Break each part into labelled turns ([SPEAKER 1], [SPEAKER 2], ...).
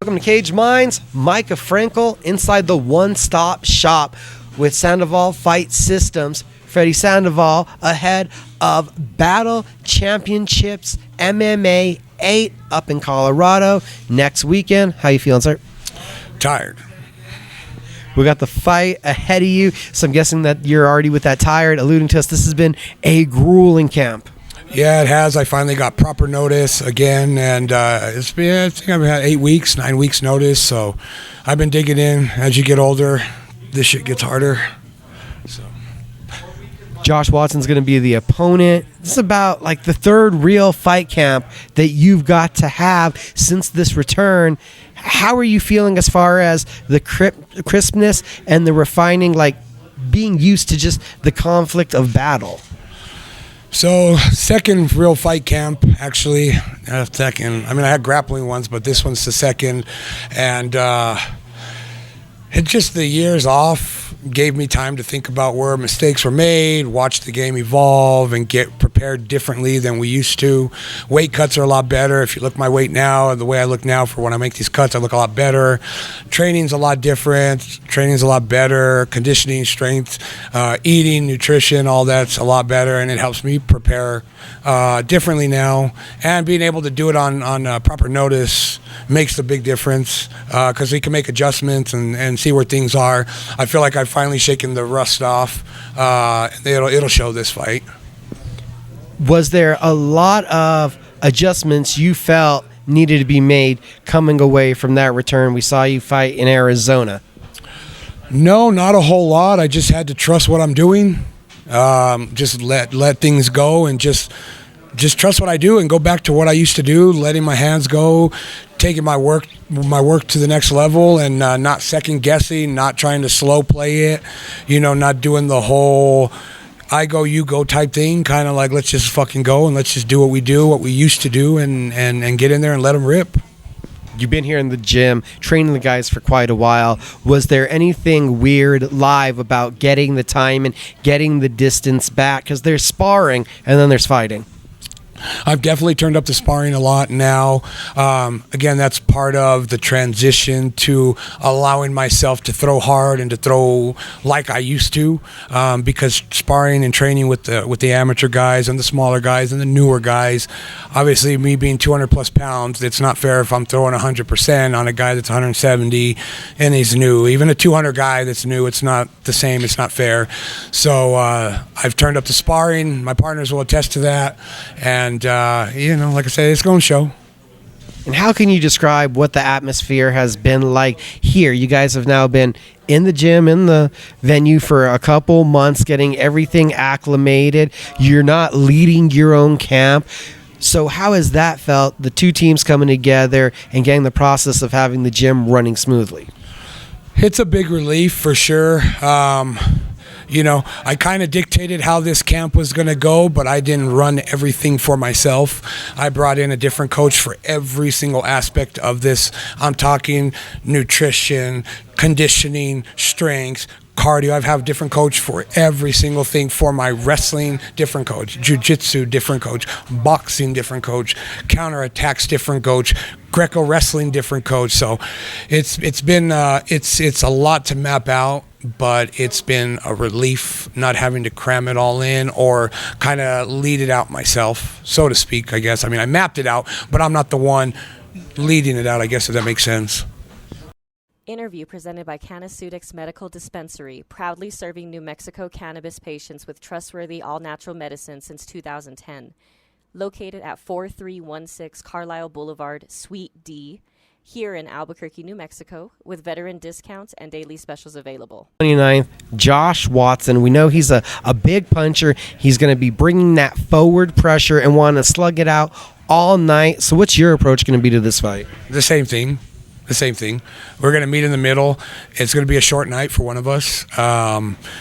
[SPEAKER 1] Welcome to Cage Minds. Micah Frankel inside the one-stop shop with Sandoval Fight Systems. Freddy Sandoval ahead of Battle Championships MMA 8 up in Colorado next weekend. How you feeling, sir?
[SPEAKER 2] Tired.
[SPEAKER 1] We got the fight ahead of you, so I'm guessing that you're already with that tired, alluding to us. This has been a grueling camp.
[SPEAKER 2] Yeah, it has. I finally got proper notice again, and it's been, I think I've had 9 weeks notice, so I've been digging in. As you get older, this shit gets harder. So
[SPEAKER 1] Josh Watson's going to be the opponent. This is about like the third real fight camp that you've got to have since this return. How are you feeling as far as the crispness and the refining, like being used to just the conflict of battle?
[SPEAKER 2] So, second real fight camp, actually. Second. I mean, I had grappling ones, but this one's the second. And it just, the years off gave me time to think about where mistakes were made, watch the game evolve, and get prepared differently than we used to. Weight cuts are a lot better. If you look at my weight now and the way I look now for when I make these cuts, I look a lot better. Training's a lot different. Training's a lot better. Conditioning, strength, eating, nutrition, all that's a lot better, and it helps me prepare differently now. And being able to do it on proper notice makes the big difference because we can make adjustments and see where things are. I feel like I've finally shaken the rust off. It'll show this fight.
[SPEAKER 1] Was there a lot of adjustments you felt needed to be made coming away from that return? We saw you fight in Arizona.
[SPEAKER 2] No, not a whole lot. I just had to trust what I'm doing. Just let things go and just trust what I do and go back to what I used to do, letting my hands go, taking my work to the next level, and not second guessing, not trying to slow play it, not doing the whole I go, you go type thing, kind of like let's just fucking go and let's just do what we do, what we used to do, and get in there and let them rip.
[SPEAKER 1] You've been here in the gym training the guys for quite a while. Was there anything weird live about getting the time and getting the distance back? Because there's sparring and then there's fighting.
[SPEAKER 2] I've definitely turned up the sparring a lot now. Again, that's part of the transition to allowing myself to throw hard and to throw like I used to, because sparring and training with the amateur guys and the smaller guys and the newer guys, obviously me being 200 plus pounds, it's not fair if I'm throwing 100% on a guy that's 170 and he's new. Even a 200 guy that's new, it's not the same. It's not fair. So I've turned up the sparring. My partners will attest to that. And, like I said, it's going to show.
[SPEAKER 1] And how can you describe what the atmosphere has been like here? You guys have now been in the gym, in the venue for a couple months, getting everything acclimated. You're not leading your own camp. So how has that felt, the two teams coming together and getting the process of having the gym running smoothly?
[SPEAKER 2] It's a big relief for sure. I kind of dictated how this camp was going to go, but I didn't run everything for myself. I brought in a different coach for every single aspect of this. I'm talking nutrition, conditioning, strength, cardio. I have a different coach for every single thing. For my wrestling, different coach. Jiu-jitsu, different coach. Boxing, different coach. Counterattacks, different coach. Greco wrestling, different coach. So it's been it's a lot to map out, but it's been a relief not having to cram it all in or kind of lead it out myself, so to speak, I guess. I mean, I mapped it out, but I'm not the one leading it out, I guess, if that makes sense.
[SPEAKER 3] Interview presented by Canaceutics Medical Dispensary, proudly serving New Mexico cannabis patients with trustworthy all-natural medicine since 2010. Located at 4316 Carlisle Boulevard, Suite D, here in Albuquerque, New Mexico, with veteran discounts and daily specials available.
[SPEAKER 1] 29th, Josh Watson. We know he's a big puncher. He's going to be bringing that forward pressure and want to slug it out all night. So what's your approach going to be to this fight?
[SPEAKER 2] The same thing. We're going to meet in the middle. It's going to be a short night for one of us.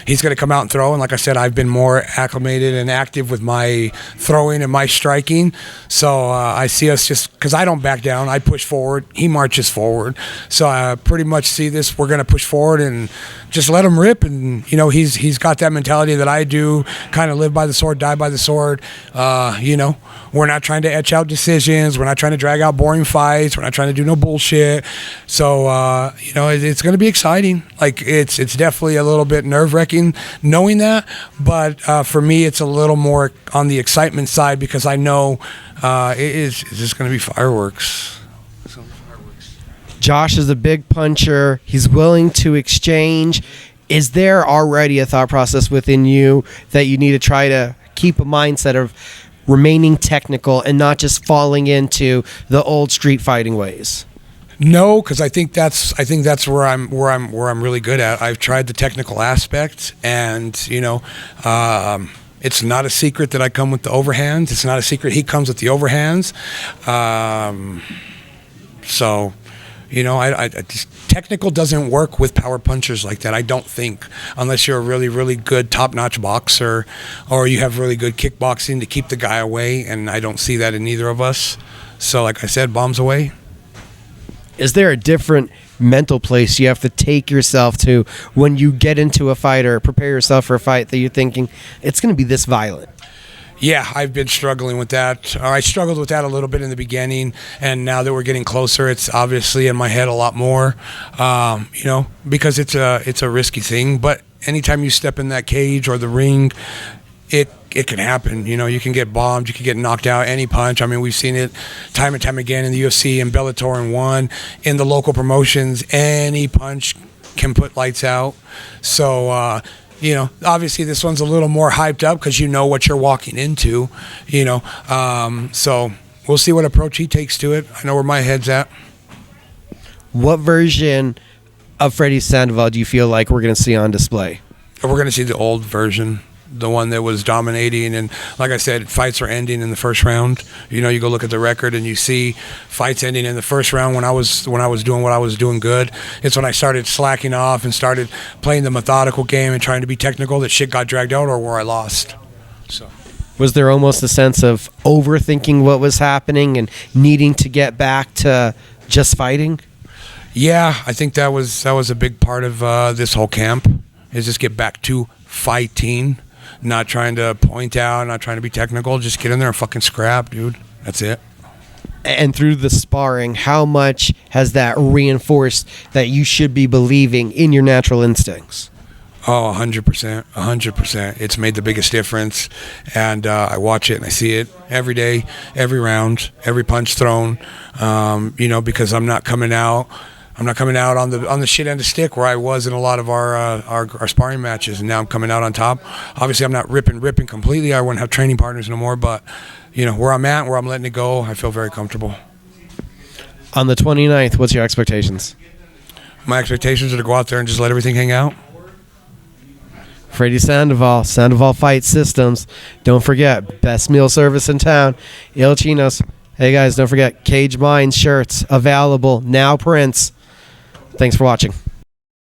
[SPEAKER 2] He's going to come out and throw, and like I said, I've been more acclimated and active with my throwing and my striking. So I see us just, because I don't back down, I push forward, he marches forward. So I pretty much see this, we're going to push forward and just let him rip. And he's got that mentality that I do, kind of live by the sword, die by the sword. We're not trying to etch out decisions. We're not trying to drag out boring fights. We're not trying to do no bullshit. So it's going to be exciting. Like it's definitely a little bit nerve-wracking knowing that, but for me it's a little more on the excitement side, because I know it's just going to be fireworks.
[SPEAKER 1] Josh is a big puncher. He's willing to exchange. Is there already a thought process within you that you need to try to keep a mindset of remaining technical and not just falling into the old street fighting ways?
[SPEAKER 2] No, because I think that's where I'm really good at. I've tried the technical aspect, and it's not a secret that I come with the overhands. It's not a secret he comes with the overhands. I just, technical doesn't work with power punchers like that, I don't think, unless you're a really, really good top-notch boxer or you have really good kickboxing to keep the guy away, and I don't see that in either of us. So like I said, bombs away.
[SPEAKER 1] Is there a different mental place you have to take yourself to when you get into a fight or prepare yourself for a fight that you're thinking it's going to be this violent?
[SPEAKER 2] Yeah, I've been struggling with that. I struggled with that a little bit in the beginning, and now that we're getting closer, it's obviously in my head a lot more, because it's a risky thing. But anytime you step in that cage or the ring, it can happen. You can get bombed, you can get knocked out, any punch. I mean, we've seen it time and time again in the UFC and Bellator and ONE, in the local promotions. Any punch can put lights out. So, obviously this one's a little more hyped up because you know what you're walking into, so we'll see what approach he takes to it. I know where my head's at.
[SPEAKER 1] What version of Freddy Sandoval do you feel like we're going to see on display?
[SPEAKER 2] We're going to see the old version, the one that was dominating, and like I said, fights are ending in the first round. You go look at the record and you see fights ending in the first round. When I was doing what I was doing good, it's when I started slacking off and started playing the methodical game and trying to be technical that shit got dragged out, or where I lost. So
[SPEAKER 1] was there almost a sense of overthinking what was happening and needing to get back to just fighting?
[SPEAKER 2] Yeah, I think that was a big part of this whole camp, is just get back to fighting. Not trying to point out, not trying to be technical. Just get in there and fucking scrap, dude. That's it.
[SPEAKER 1] And through the sparring, how much has that reinforced that you should be believing in your natural instincts?
[SPEAKER 2] Oh, 100%. 100%. It's made the biggest difference. And I watch it and I see it every day, every round, every punch thrown, because I'm not coming out on the shit end of stick where I was in a lot of our sparring matches, and now I'm coming out on top. Obviously, I'm not ripping completely. I wouldn't have training partners no more, but where I'm at, where I'm letting it go, I feel very comfortable.
[SPEAKER 1] On the 29th, what's your expectations?
[SPEAKER 2] My expectations are to go out there and just let everything hang out.
[SPEAKER 1] Freddy Sandoval Fight Systems. Don't forget, best meal service in town, Il Chino's. Hey guys, don't forget, Cage Mines shirts available now, prints. Thanks for watching.